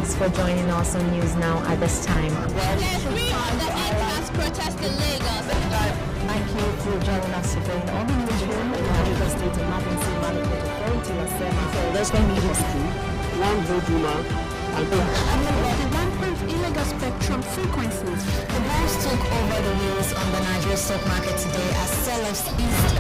Thanks for joining us on News Now at this time. Let's read the end-class protest in Lagos. Thank you for joining us today on the newsroom. The Lagos State Emergency Management Authority has said for Western Media School, one Voduma, and the rampant illegal spectrum frequencies. The bulls took over the wheels on the Nigerian stock market today as sellers eased.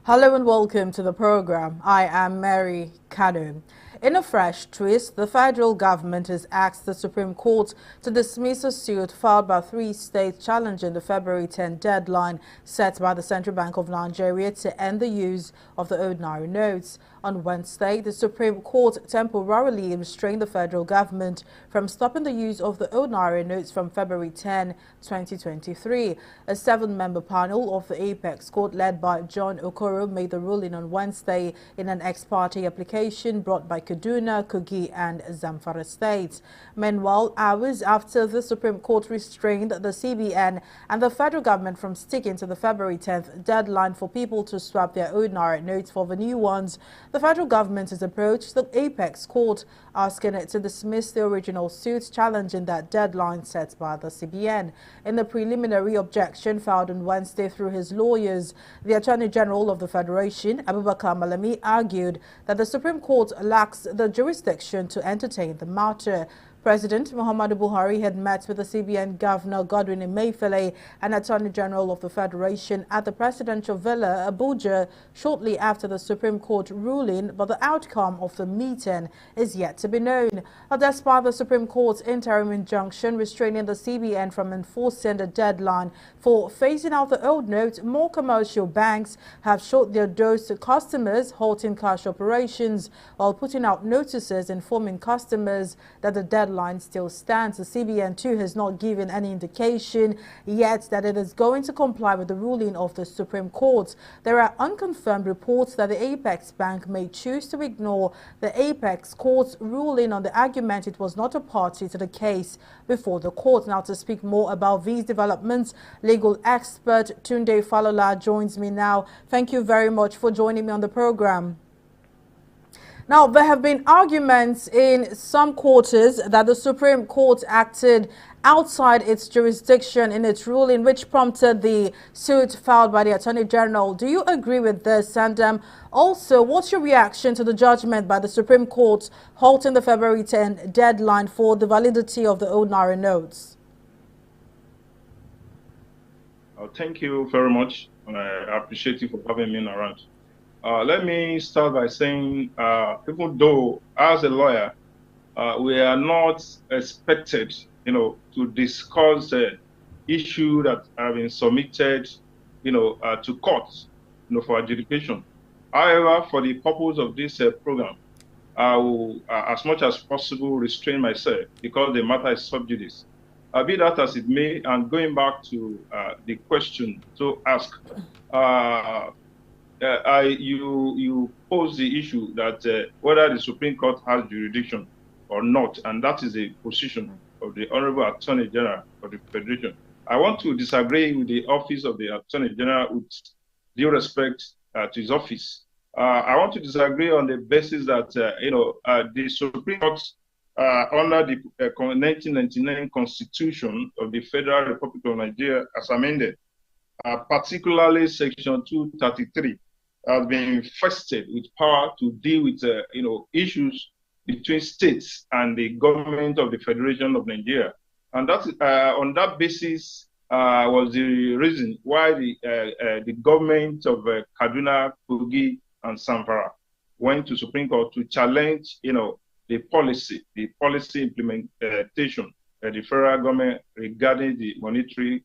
Hello and welcome to the program. I am Mary Kado. In a fresh twist, the federal government has asked the Supreme Court to dismiss a suit filed by 3 states challenging the February 10 deadline set by the Central Bank of Nigeria to end the use of the old Naira notes. On Wednesday, the Supreme Court temporarily restrained the federal government from stopping the use of the old Naira notes from February 10, 2023. A 7-member panel of the Apex Court led by John Okoro made the ruling on Wednesday in an ex parte application brought by Kaduna, Kogi and Zamfara states. Meanwhile, hours after the Supreme Court restrained the CBN and the federal government from sticking to the February 10th deadline for people to swap their old Naira notes for the new ones, the federal government has approached the Apex Court asking it to dismiss the original suit challenging that deadline set by the CBN. In the preliminary objection filed on Wednesday through his lawyers, the Attorney General of the Federation, Abubakar Malami, argued that the Supreme Court lacks the jurisdiction to entertain the matter. President Muhammadu Buhari had met with the CBN Governor Godwin Emefiele and Attorney General of the Federation at the Presidential Villa, Abuja, shortly after the Supreme Court ruling, but the outcome of the meeting is yet to be known. Despite the Supreme Court's interim injunction restraining the CBN from enforcing the deadline for phasing out the old notes, more commercial banks have showed their doors to customers, halting cash operations while putting out notices informing customers that the deadline still stands. The CBN too has not given any indication yet that it is going to comply with the ruling of the Supreme Court. There are unconfirmed reports that the Apex Bank may choose to ignore the Apex Court's ruling on the argument it was not a party to the case before the court. Now, to speak more about these developments, legal expert Tunde Falola joins me now. Thank you very much for joining me on the program. Now, there have been arguments in some quarters that the Supreme Court acted outside its jurisdiction in its ruling, which prompted the suit filed by the Attorney General. Do you agree with this? And also, what's your reaction to the judgment by the Supreme Court halting the February 10 deadline for the validity of the old Naira notes? Thank you very much. I appreciate you for having me around. Let me start by saying, even though as a lawyer, we are not expected, to discuss the issue that have been submitted, to courts, for adjudication. However, for the purpose of this program, I will, as much as possible, restrain myself because the matter is sub judice. Be that as it may, and going back to the question to ask. You pose the issue that whether the Supreme Court has jurisdiction or not, and that is the position of the Honorable Attorney General of the Federation. I want to disagree with the office of the Attorney General with due respect to his office. I want to disagree on the basis that, the Supreme Court, under the 1999 Constitution of the Federal Republic of Nigeria as amended, particularly Section 233, has been vested with power to deal with, issues between states and the government of the Federation of Nigeria. And that, on that basis, was the reason why the government of Kaduna, Kogi, and Zamfara went to Supreme Court to challenge, the policy implementation of the federal government regarding the monetary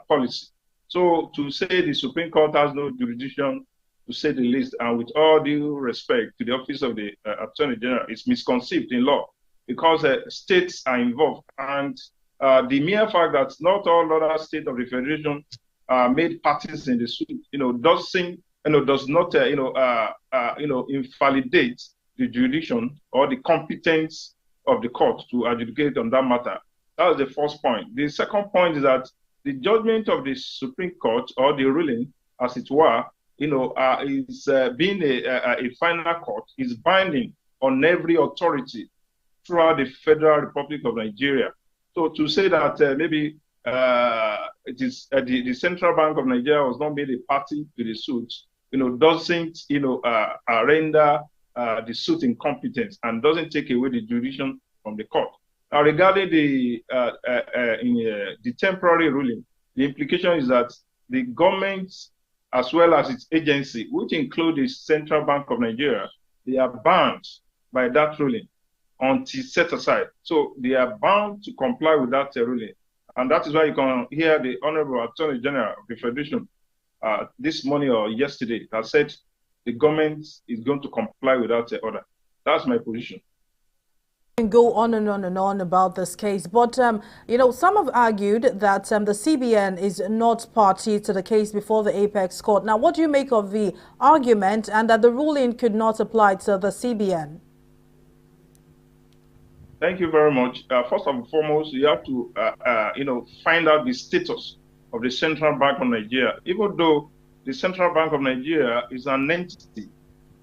policy. So to say the Supreme Court has no jurisdiction to say the least, and with all due respect to the office of the Attorney General, is misconceived in law because states are involved. And the mere fact that not all other states of the Federation made parties in the suit, does not, invalidate the jurisdiction or the competence of the court to adjudicate on that matter. That was the first point. The second point is that the judgment of the Supreme Court, or the ruling, as it were, is being a final court, is binding on every authority throughout the Federal Republic of Nigeria. So to say that maybe it is the Central Bank of Nigeria was not made a party to the suit, doesn't render the suit incompetent and doesn't take away the jurisdiction from the court. Now, regarding the temporary ruling, the implication is that the government, as well as its agency, which include the Central Bank of Nigeria, they are bound by that ruling until set aside. So they are bound to comply with that ruling. And that is why you can hear the Honorable Attorney General of the Federation this morning or yesterday has said the government is going to comply with that order. That's my position. Can go on and on and on about this case, but some have argued that the CBN is not party to the case before the Apex Court. Now, what do you make of the argument and that the ruling could not apply to the CBN? Thank you very much. First and foremost, you have to find out the status of the Central Bank of Nigeria. Even though the Central Bank of Nigeria is an entity,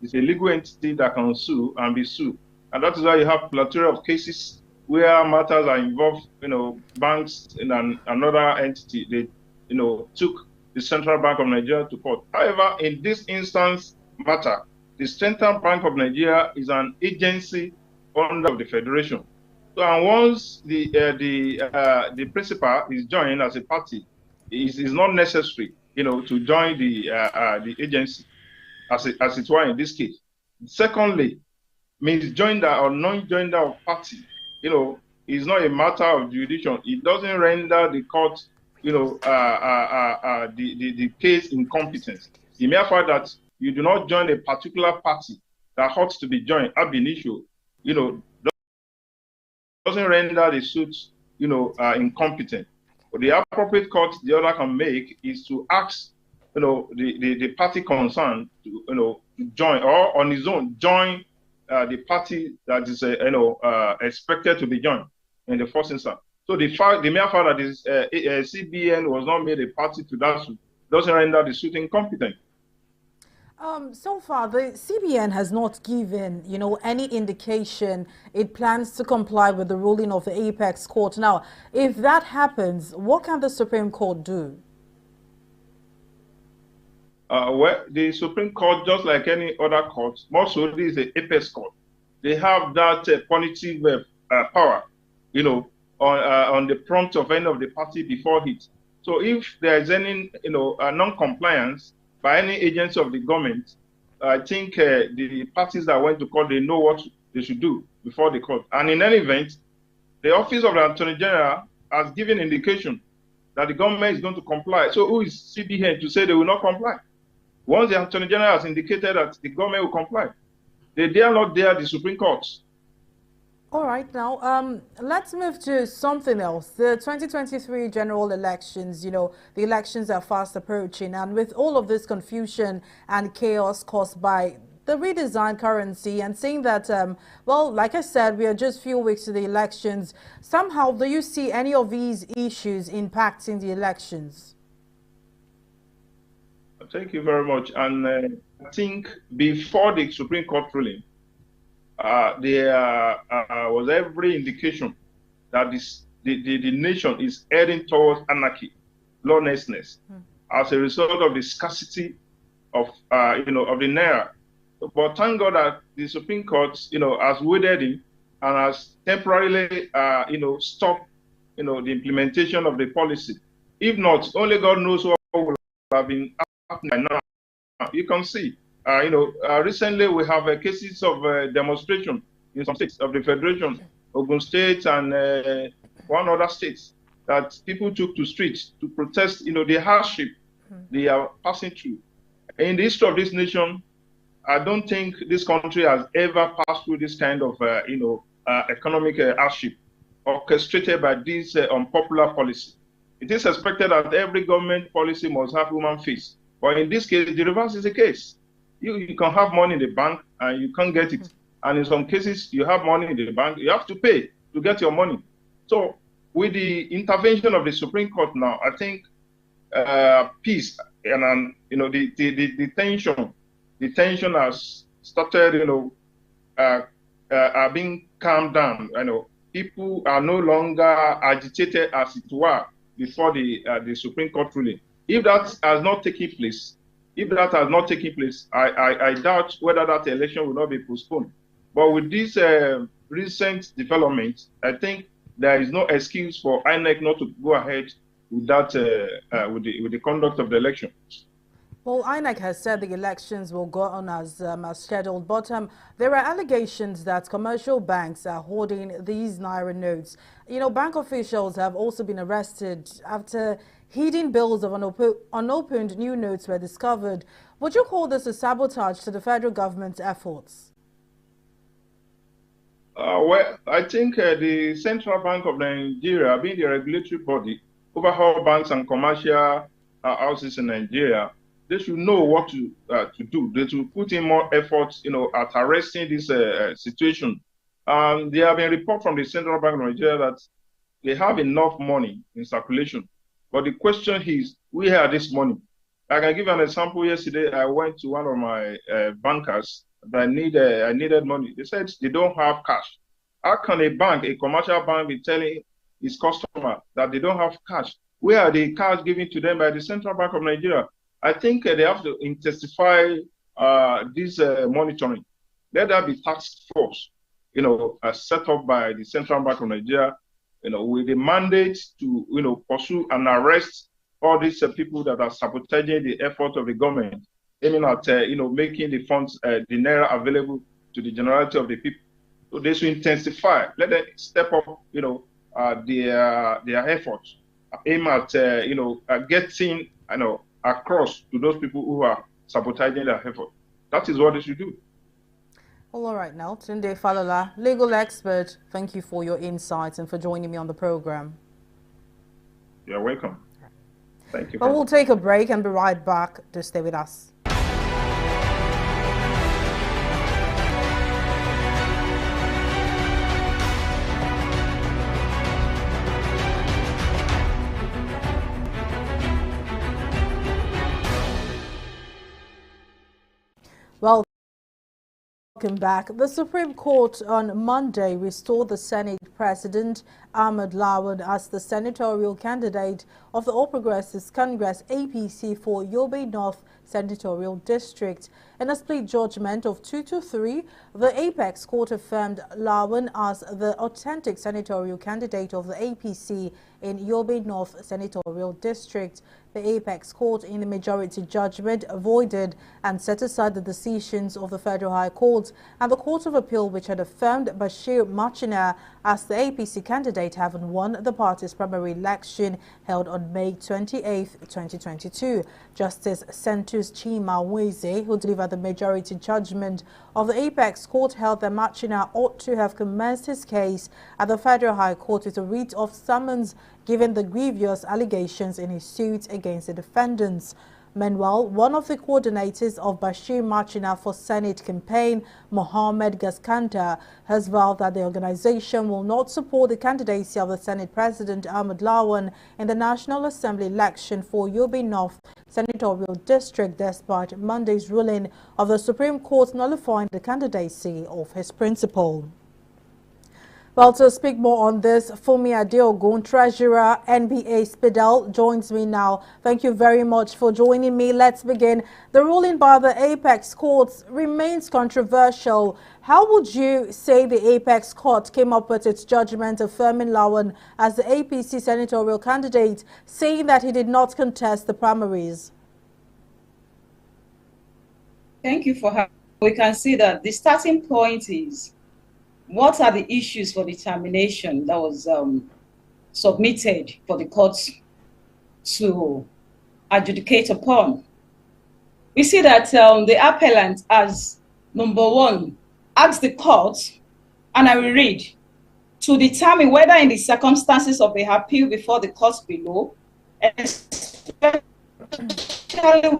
it's a legal entity that can sue and be sued. And that is why you have a plethora of cases where matters are involved, banks in another entity, they, took the Central Bank of Nigeria to court. However, in this instance matter, the Central Bank of Nigeria is an agency under the Federation. So, and once the principal is joined as a party, it is not necessary, to join the agency, as it were in this case. Secondly, misjoinder or non-joinder of party, is not a matter of jurisdiction. It doesn't render the court, the case incompetent. The mere fact that you do not join a particular party that ought to be joined ab initio, doesn't render the suit, incompetent. But the appropriate court the other can make is to ask, the party concerned to, join, or on his own join the party that is, expected to be joined in the first instance. So the mere fact that this CBN was not made a party to that suit doesn't render the suit incompetent. So far, the CBN has not given, any indication it plans to comply with the ruling of the Apex Court. Now, if that happens, what can the Supreme Court do? Well, the Supreme Court, just like any other court, more so this is the Apex Court. They have that punitive power, on the prompt of any of the party before it. So if there is any, non-compliance by any agency of the government, I think the parties that went to court, they know what they should do before the court. And in any event, the Office of the Attorney General has given indication that the government is going to comply. So who is CBN to say they will not comply? Once the Attorney General has indicated that the government will comply, they dare not dare the Supreme Court. All right, now let's move to something else. The 2023 general elections, the elections are fast approaching, and with all of this confusion and chaos caused by the redesigned currency and saying that, well, like I said, we are just few weeks to the elections, somehow do you see any of these issues impacting the elections? Thank you very much. And I think before the Supreme Court ruling, there was every indication that the nation is heading towards anarchy, lawlessness, as a result of the scarcity of of the Naira. But thank God that the Supreme Court, has waded in and has temporarily, stopped, the implementation of the policy. If not, only God knows what will have been happening now. You can see. Recently we have cases of demonstration in some states of the Federation, Ogun State and one other state, that people took to streets to protest, the hardship they are passing through. In the history of this nation, I don't think this country has ever passed through this kind of, economic hardship orchestrated by this unpopular policy. It is expected that every government policy must have human face. But in this case, the reverse is the case. You can have money in the bank and you can't get it. And in some cases, you have money in the bank, you have to pay to get your money. So with the intervention of the Supreme Court now, I think peace and the tension has started, being calmed down. People are no longer agitated as it were before the Supreme Court ruling. If that has not taken place, I doubt whether that election will not be postponed. But with this recent development, I think there is no excuse for INEC not to go ahead with that, with the conduct of the election. Well, INEC has said the elections will go on as scheduled, but there are allegations that commercial banks are holding these Naira notes. Bank officials have also been arrested after hidden bills of unopened new notes were discovered. Would you call this a sabotage to the federal government's efforts? Well, I think the Central Bank of Nigeria, being the regulatory body over all banks and commercial houses in Nigeria, they should know what to do. They should put in more effort, at arresting this situation. There have been reports from the Central Bank of Nigeria that they have enough money in circulation. But the question is, where are this money? I can give an example. Yesterday, I went to one of my bankers that I needed money. They said they don't have cash. How can a commercial bank, be telling its customer that they don't have cash? Where are the cash given to them by the Central Bank of Nigeria? I think they have to intensify this monitoring. Let there be task force, set up by the Central Bank of Nigeria, with the mandate to, pursue and arrest all these people that are sabotaging the effort of the government, aiming at, making the funds, the Naira available to the generality of the people. So they should intensify. Let them step up, their efforts, aim at, getting, across to those people who are sabotaging their effort. That is what they should do. Well, all right now, Tunde Falola, legal expert, thank you for your insights and for joining me on the program. You're welcome. Thank you. But we'll take a break and be right back. To stay with us. Well, welcome back. The Supreme Court on Monday restored the Senate President Ahmed Lawan as the senatorial candidate of the All Progressives Congress APC for Yobe North Senatorial District. In a split judgment of 2-3, the Apex Court affirmed Lawan as the authentic senatorial candidate of the APC in Yobe North Senatorial District. The Apex Court, in the majority judgment, avoided and set aside the decisions of the Federal High Court and the Court of Appeal, which had affirmed Bashir Machina as the APC candidate, having won the party's primary election held on May 28, 2022. Justice Sentus Chima Weze, who delivered the majority judgment of the Apex Court, held that Machina ought to have commenced his case at the Federal High Court with a writ of summons, given the grievous allegations in his suit against the defendants. Meanwhile, one of the coordinators of Bashir Machina for Senate campaign, Mohammed Gaskanta, has vowed that the organization will not support the candidacy of the Senate President Ahmed Lawan in the National Assembly election for Yobe North Senatorial District, despite Monday's ruling of the Supreme Court nullifying the candidacy of his principal. Well, to speak more on this, Fumi Adeogun, Treasurer, NBA Spidel, joins me now. Thank you very much for joining me. Let's begin. The ruling by the Apex Courts remains controversial. How would you say the Apex Court came up with its judgment affirming Lawan as the APC senatorial candidate, saying that he did not contest the primaries? Thank you for having me. We can see that the starting point is, what are the issues for determination that was submitted for the courts to adjudicate upon? we see that the appellant has, number one, asked the court, and I will read, to determine whether in the circumstances of the appeal before the court below, especially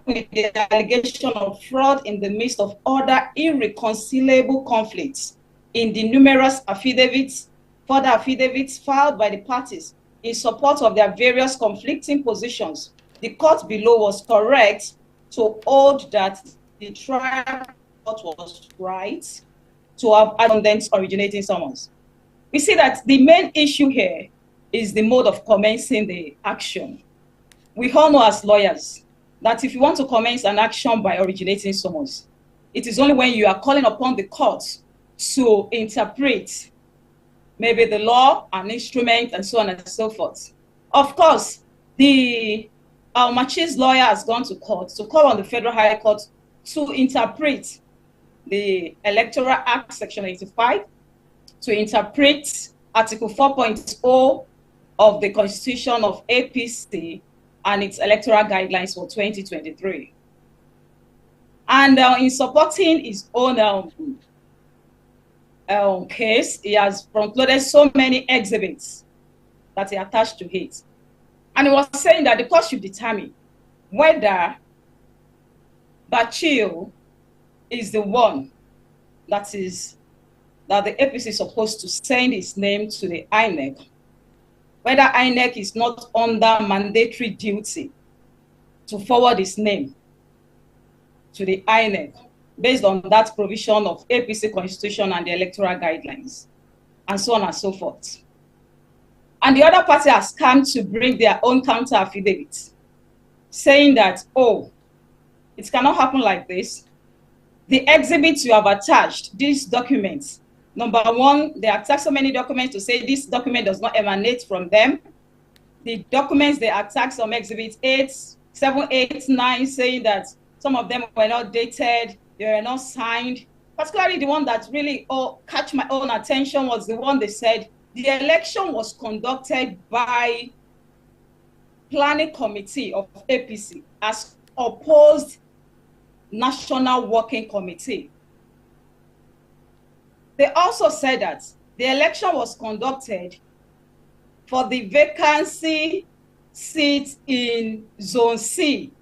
with the allegation of fraud in the midst of other irreconcilable conflicts in the numerous affidavits, further affidavits filed by the parties in support of their various conflicting positions, the court below was correct to hold that the trial court was right to have respondents originating summons. We see that the main issue here is the mode of commencing the action. We all know as lawyers that if you want to commence an action by originating summons, it is only when you are calling upon the court to interpret maybe the law, an instrument, and so on and so forth. Of course, our Machi's lawyer has gone to court to call on the Federal High Court to interpret the Electoral Act, Section 85, to interpret Article 4.0 of the Constitution of APC and its electoral guidelines for 2023. And in supporting his own case, he has front-loaded so many exhibits that he attached to it. And he was saying that the court should determine whether Bachil is the one that the APC is supposed to send his name to the INEC, whether INEC is not under mandatory duty to forward his name to the INEC based on that provision of APC Constitution and the electoral guidelines, and so on and so forth. And the other party has come to bring their own counter affidavits, saying that, oh, it cannot happen like this. The exhibits you have attached, these documents, number one, they attach so many documents to say this document does not emanate from them. The documents they attach some exhibits 8, 7, 8, 9, saying that some of them were not dated, they were not signed. Particularly the one that really catch my own attention was the one they said the election was conducted by planning committee of APC as opposed National Working Committee. They also said that the election was conducted for the vacancy seat in Zone C,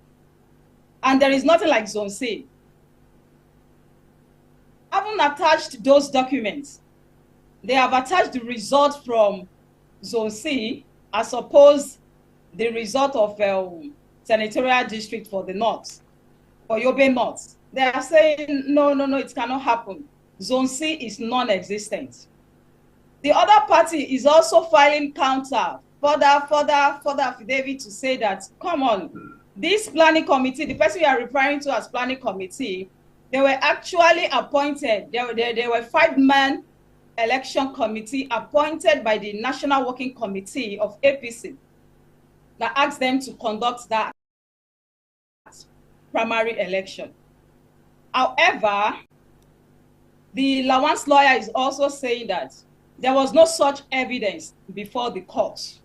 and there is nothing like Zone C. Having attached those documents, they have attached the result from Zone C as opposed the result of senatorial district for the North, for Yobe North. They are saying, no, it cannot happen. Zone C is non-existent. The other party is also filing counter, further affidavit to say that, come on, this planning committee, the person you are referring to as planning committee, they were actually appointed, they were 5-man election committee appointed by the National Working Committee of APC that asked them to conduct that primary election. However, the Lawan's lawyer is also saying that there was no such evidence before the court.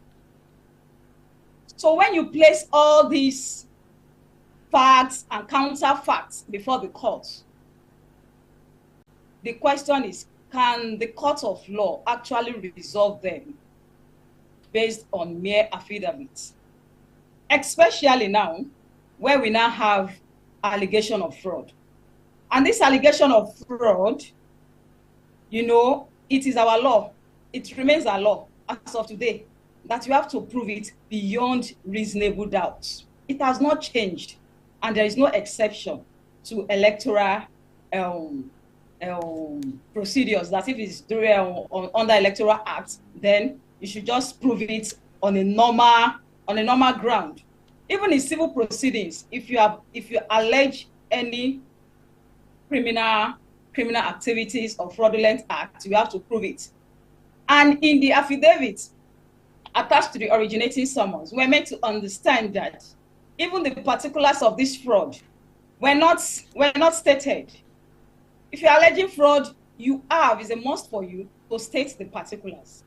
So when you place all these facts and counterfacts before the court, the question is, can the court of law actually resolve them based on mere affidavits? Especially now, where we now have allegation of fraud. And this allegation of fraud, you know, it is our law. It remains our law as of today that you have to prove it beyond reasonable doubt. It has not changed, and there is no exception to electoral procedures that if it's under Electoral Act, then you should just prove it on a normal ground. Even in civil proceedings, if you allege any criminal activities or fraudulent acts, you have to prove it. And in the affidavit attached to the originating summons, we're meant to understand that even the particulars of this fraud were not stated. If you're alleging fraud, is a must for you to state the particulars.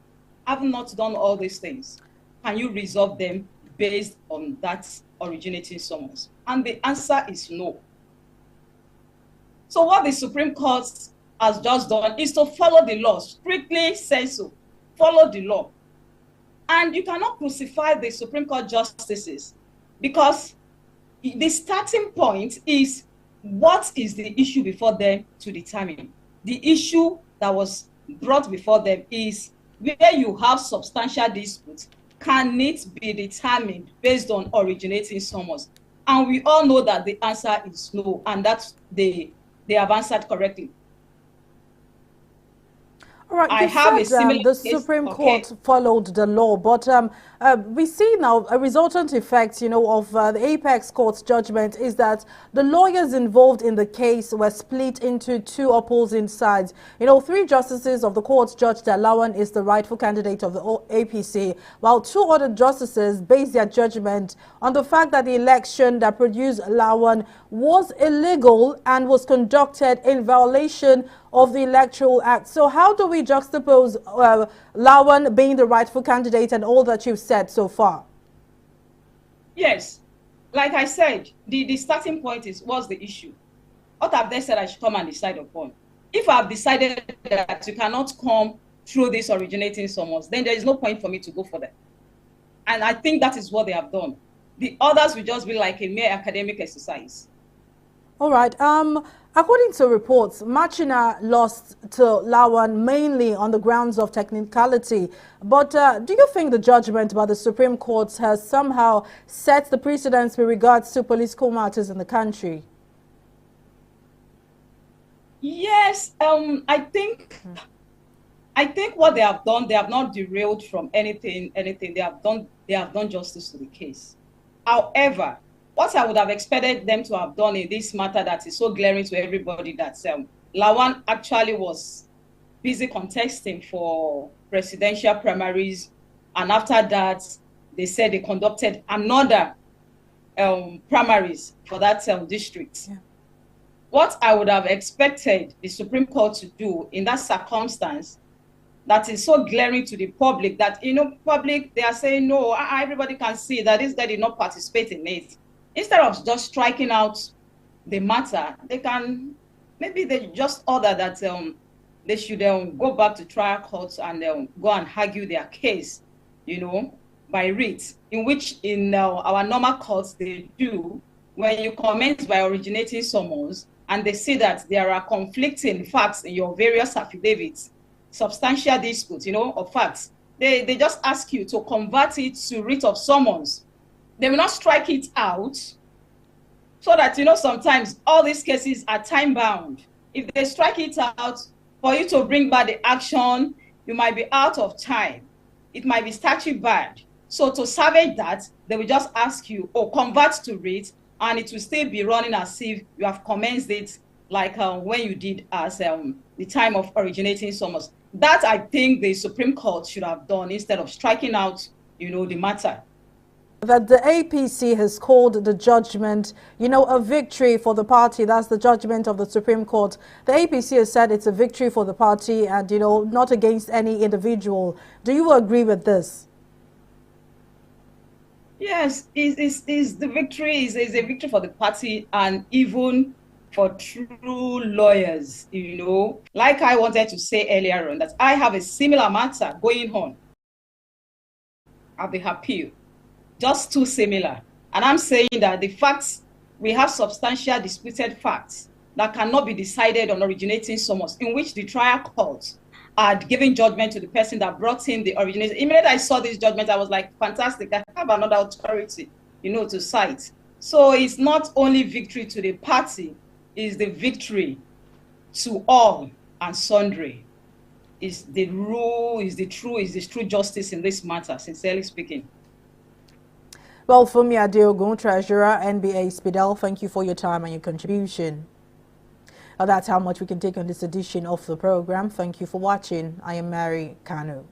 Having not done all these things, can you resolve them based on that originating summons? And the answer is no. So what the Supreme Court has just done is to follow the law, strictly says so, follow the law. And you cannot crucify the Supreme Court justices, because the starting point is what is the issue before them to determine. The issue that was brought before them is where you have substantial disputes, can it be determined based on originating summons? And we all know that the answer is no, and that they have answered correctly. All right, I have a similar the case. Supreme Court followed the law, but we see now a resultant effect, of the Apex Court's judgment is that the lawyers involved in the case were split into two opposing sides. 3 justices of the court judged that Lawan is the rightful candidate of the APC, while 2 other justices based their judgment on the fact that the election that produced Lawan was illegal and was conducted in violation of the Electoral Act. So how do we juxtapose Lawan being the rightful candidate and all that you've said so far? Yes, like I said, the starting point is, what's the issue? What have they said I should come and decide upon? If I've decided that you cannot come through this originating summons, then there is no point for me to go for them. And I think that is what they have done. The others will just be like a mere academic exercise. All right. According to reports, Machina lost to Lawan mainly on the grounds of technicality. But do you think the judgment by the Supreme Court has somehow set the precedence with regards to political matters in the country? Yes, I think what they have done, they have not derailed from anything. They have done justice to the case. However, what I would have expected them to have done in this matter that is so glaring to everybody, that Lawan actually was busy contesting for presidential primaries, and after that, they said they conducted another primaries for that district. Yeah. What I would have expected the Supreme Court to do in that circumstance that is so glaring to the public, that, public, they are saying, no, everybody can see that this guy did not participate in it. Instead of just striking out the matter, maybe they just order that they should go back to trial courts and go and argue their case, by writ, in which in our normal courts they do, when you commence by originating summons and they see that there are conflicting facts in your various affidavits, substantial disputes, of facts, they just ask you to convert it to writ of summons. They will not strike it out, so that, sometimes all these cases are time bound. If they strike it out, for you to bring back the action, you might be out of time. It might be statute barred. So to salvage that, they will just ask you, convert to writ, and it will still be running as if you have commenced it like when you did as the time of originating summons. That, I think, the Supreme Court should have done instead of striking out, the matter. That the APC has called the judgment, a victory for the party. That's the judgment of the Supreme Court. The APC has said it's a victory for the party and, not against any individual. Do you agree with this? Yes, the victory is a victory for the party, and even for true lawyers, Like I wanted to say earlier on, that I have a similar matter going on at the appeal. Just too similar. And I'm saying that the facts, we have substantial disputed facts that cannot be decided on originating summons, in which the trial court had given judgment to the person that brought in the originating. Immediately I saw this judgment, I was like, fantastic, I have another authority, to cite. So it's not only victory to the party, it's the victory to all and sundry. Is the rule, is the true justice in this matter, sincerely speaking. Well, Fumi Adeogun, Treasurer, NBA Spidel, thank you for your time and your contribution. That's how much we can take on this edition of the program. Thank you for watching. I am Mary Kanu.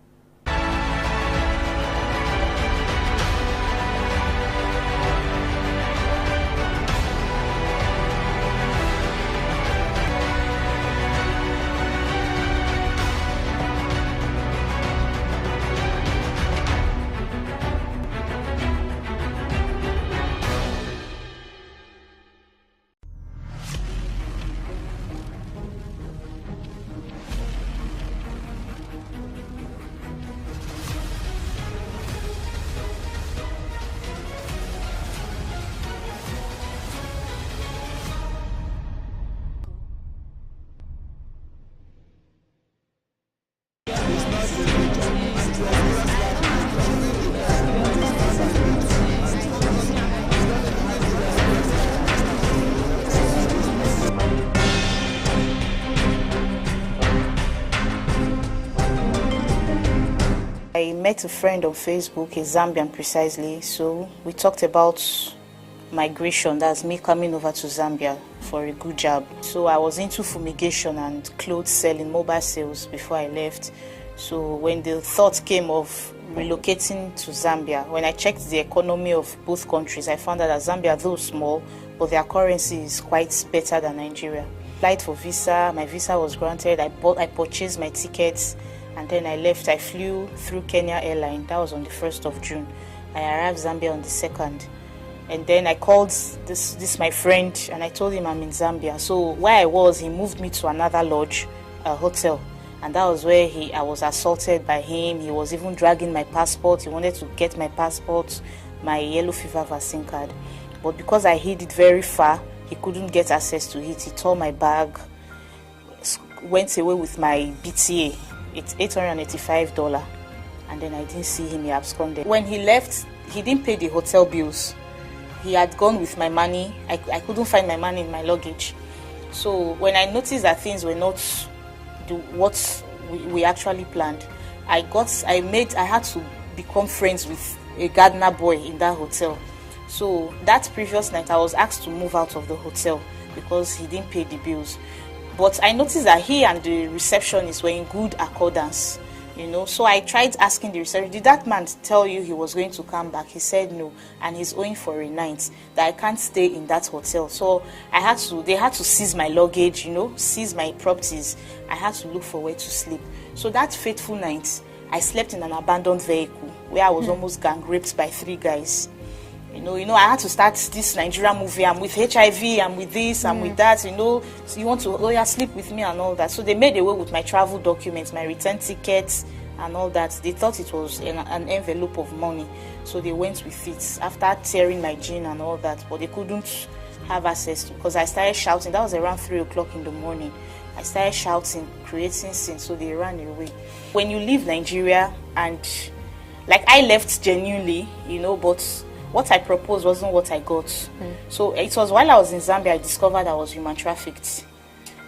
met a friend on Facebook, a Zambian precisely, so we talked about migration, that's me coming over to Zambia for a good job. So I was into fumigation and clothes selling, mobile sales before I left. So when the thought came of relocating to Zambia, when I checked the economy of both countries, I found out that Zambia, though small, but their currency is quite better than Nigeria. Applied for visa, my visa was granted, I purchased my tickets, and then I left. I flew through Kenya Airline. That was on the 1st of June. I arrived Zambia on the 2nd. And then I called this my friend, and I told him I'm in Zambia. So where I was, he moved me to another lodge, a hotel. And that was where I was assaulted by him. He was even dragging my passport. He wanted to get my passport, my yellow fever vaccine card. But because I hid it very far, he couldn't get access to it. He tore my bag, went away with my BTA. It's $885. And then I didn't see him, he absconded. When he left, he didn't pay the hotel bills. He had gone with my money. I couldn't find my money in my luggage. So when I noticed that things were not what we actually planned, I had to become friends with a gardener boy in that hotel. So that previous night, I was asked to move out of the hotel because he didn't pay the bills. But I noticed that he and the receptionist were in good accordance, you know. So I tried asking the receptionist, did that man tell you he was going to come back? He said no, and he's owing for a night, that I can't stay in that hotel. So they had to seize my luggage, you know, seize my properties. I had to look for where to sleep. So that fateful night, I slept in an abandoned vehicle where I was almost gang raped by 3 guys. You know, I had to start this Nigerian movie. I'm with HIV, I'm with this, I'm with that, you know. So you want to sleep with me and all that. So they made away with my travel documents, my return tickets and all that. They thought it was an envelope of money. So they went with it after tearing my jean and all that. But they couldn't have access to, because I started shouting. That was around 3 o'clock in the morning. I started shouting, creating sin, so they ran away. When you leave Nigeria, and like I left genuinely, you know, but what I proposed wasn't what I got. So it was while I was in Zambia I discovered I was human trafficked,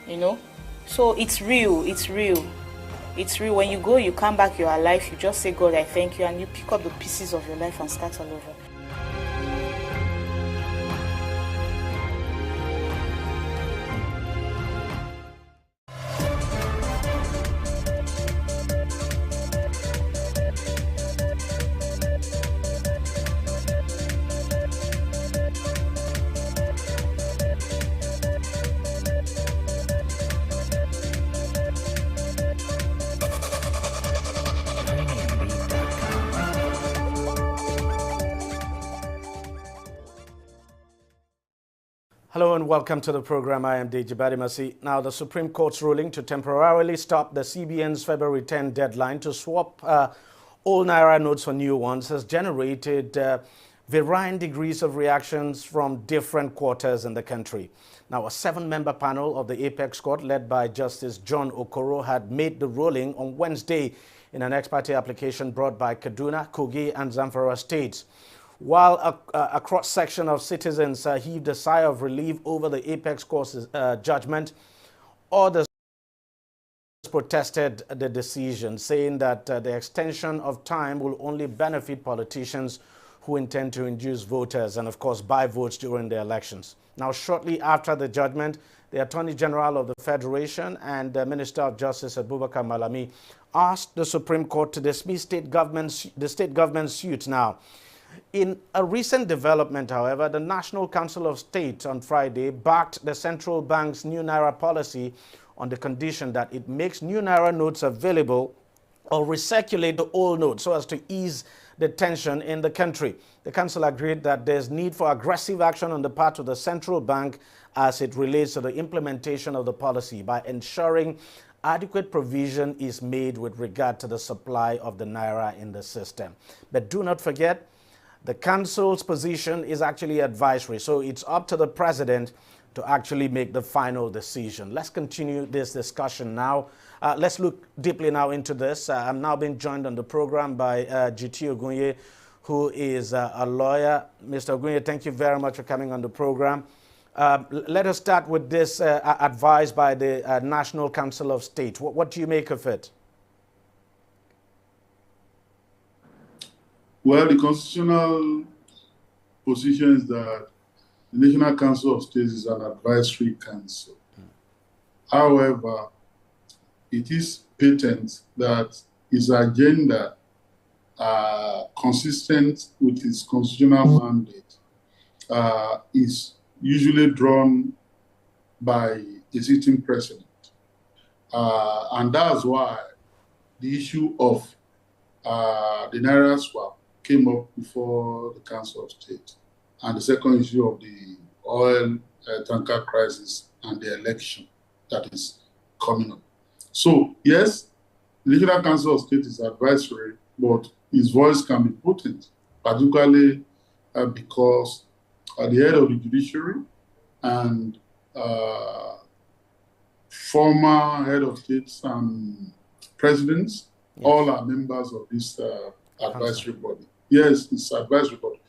you know. So it's real. When you go, you come back, you're alive, you just say, God, I thank you, and you pick up the pieces of your life and start all over. Hello and welcome to the program. I am Deji Badimasi. Now, the Supreme Court's ruling to temporarily stop the CBN's February 10 deadline to swap old Naira notes for new ones has generated varying degrees of reactions from different quarters in the country. Now, a 7-member panel of the Apex Court, led by Justice John Okoro, had made the ruling on Wednesday in an ex parte application brought by Kaduna, Kogi, and Zamfara states. While a cross-section of citizens heaved a sigh of relief over the Apex Court's judgment, others protested the decision, saying that the extension of time will only benefit politicians who intend to induce voters and, of course, buy votes during the elections. Now, shortly after the judgment, the Attorney General of the Federation and Minister of Justice Abubakar Malami asked the Supreme Court to dismiss the state government's suit now. In a recent development, however, the National Council of State on Friday backed the central bank's new Naira policy on the condition that it makes new Naira notes available or recirculate the old notes so as to ease the tension in the country. The council agreed that there's need for aggressive action on the part of the central bank as it relates to the implementation of the policy by ensuring adequate provision is made with regard to the supply of the Naira in the system. But do not forget, the council's position is actually advisory, so it's up to the president to actually make the final decision. Let's continue this discussion now. Let's look deeply now into this. I'm now being joined on the program by GT Ogunye, who is a lawyer. Mr. Ogunye, thank you very much for coming on the program. Let us start with this advice by the National Council of State. What do you make of it? Well, the constitutional position is that the National Council of States is an advisory council. However, it is patent that its agenda, consistent with its constitutional mandate, is usually drawn by a sitting president. And that's why the issue of the Naira swap came up before the Council of State, and the second issue of the oil tanker crisis and the election that is coming up. So yes, the National Council of State is advisory, but his voice can be potent, particularly because the head of the judiciary and former head of states and presidents, yes, all are members of this advisory body. Yes, it's advisory body.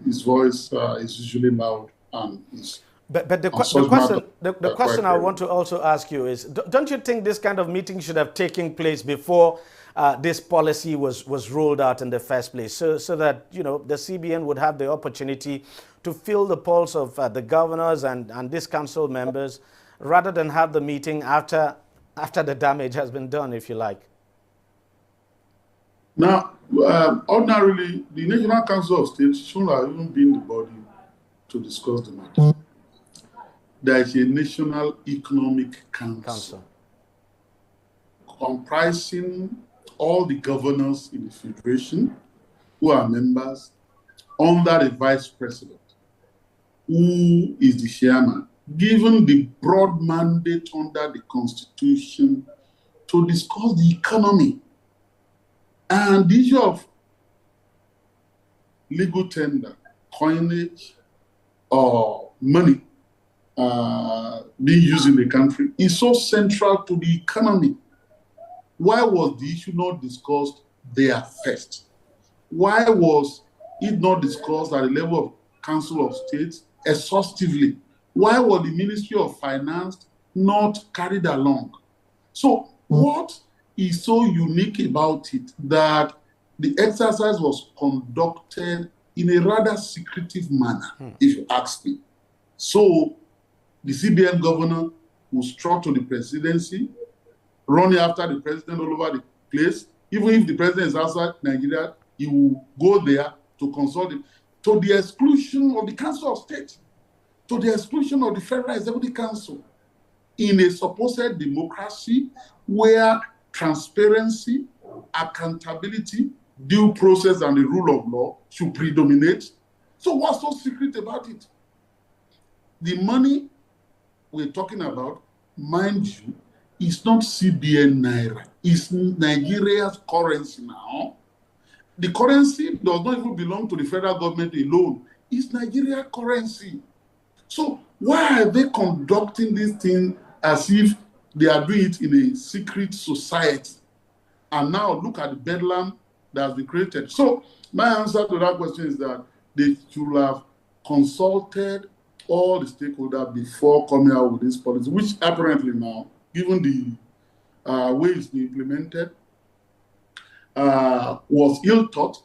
His voice is usually loud and is. But the question I want to also ask you is, don't you think this kind of meeting should have taken place before this policy was rolled out in the first place, so that, you know, the CBN would have the opportunity to feel the pulse of the governors and these council members, rather than have the meeting after the damage has been done, if you like? Now, ordinarily, the National Council of States should have even been the body to discuss the matter. There is a National Economic Council comprising all the governors in the Federation who are members under the Vice President, who is the chairman, given the broad mandate under the Constitution to discuss the economy and the issue of legal tender, coinage, or money being used in the country is so central to the economy. Why was the issue not discussed there first? Why was it not discussed at the level of Council of States exhaustively? Why was the Ministry of Finance not carried along? So what is so unique about it that the exercise was conducted in a rather secretive manner, if you ask me? So the CBN governor will struck to the presidency, running after the president all over the place. Even if the president is outside Nigeria, he will go there to consult it, to the exclusion of the Council of State, to the exclusion of the Federal Executive Council, in a supposed democracy where transparency, accountability, due process, and the rule of law should predominate. So what's so secret about it? The money we're talking about, mind you, is not CBN Naira. It's Nigeria's currency now. The currency does not even belong to the federal government alone. It's Nigeria currency. So why are they conducting this thing as if they are doing it in a secret society? And now look at the bedlam that has been created. So my answer to that question is that they should have consulted all the stakeholders before coming out with this policy, which apparently now, given the way it's been implemented, was ill-thought,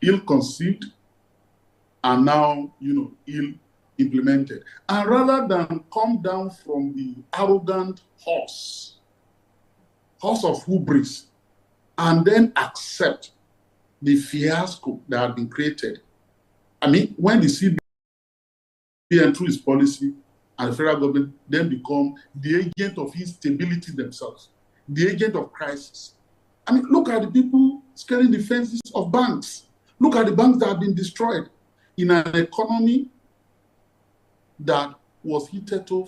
ill-conceived, and now, ill-implemented. And rather than come down from the arrogant horse of hubris, and then accept the fiasco that had been created. I mean, when the CBN through its policy and the federal government then become the agent of instability themselves, the agent of crisis. I mean, look at the people scaling the fences of banks. Look at the banks that have been destroyed in an economy that was hitherto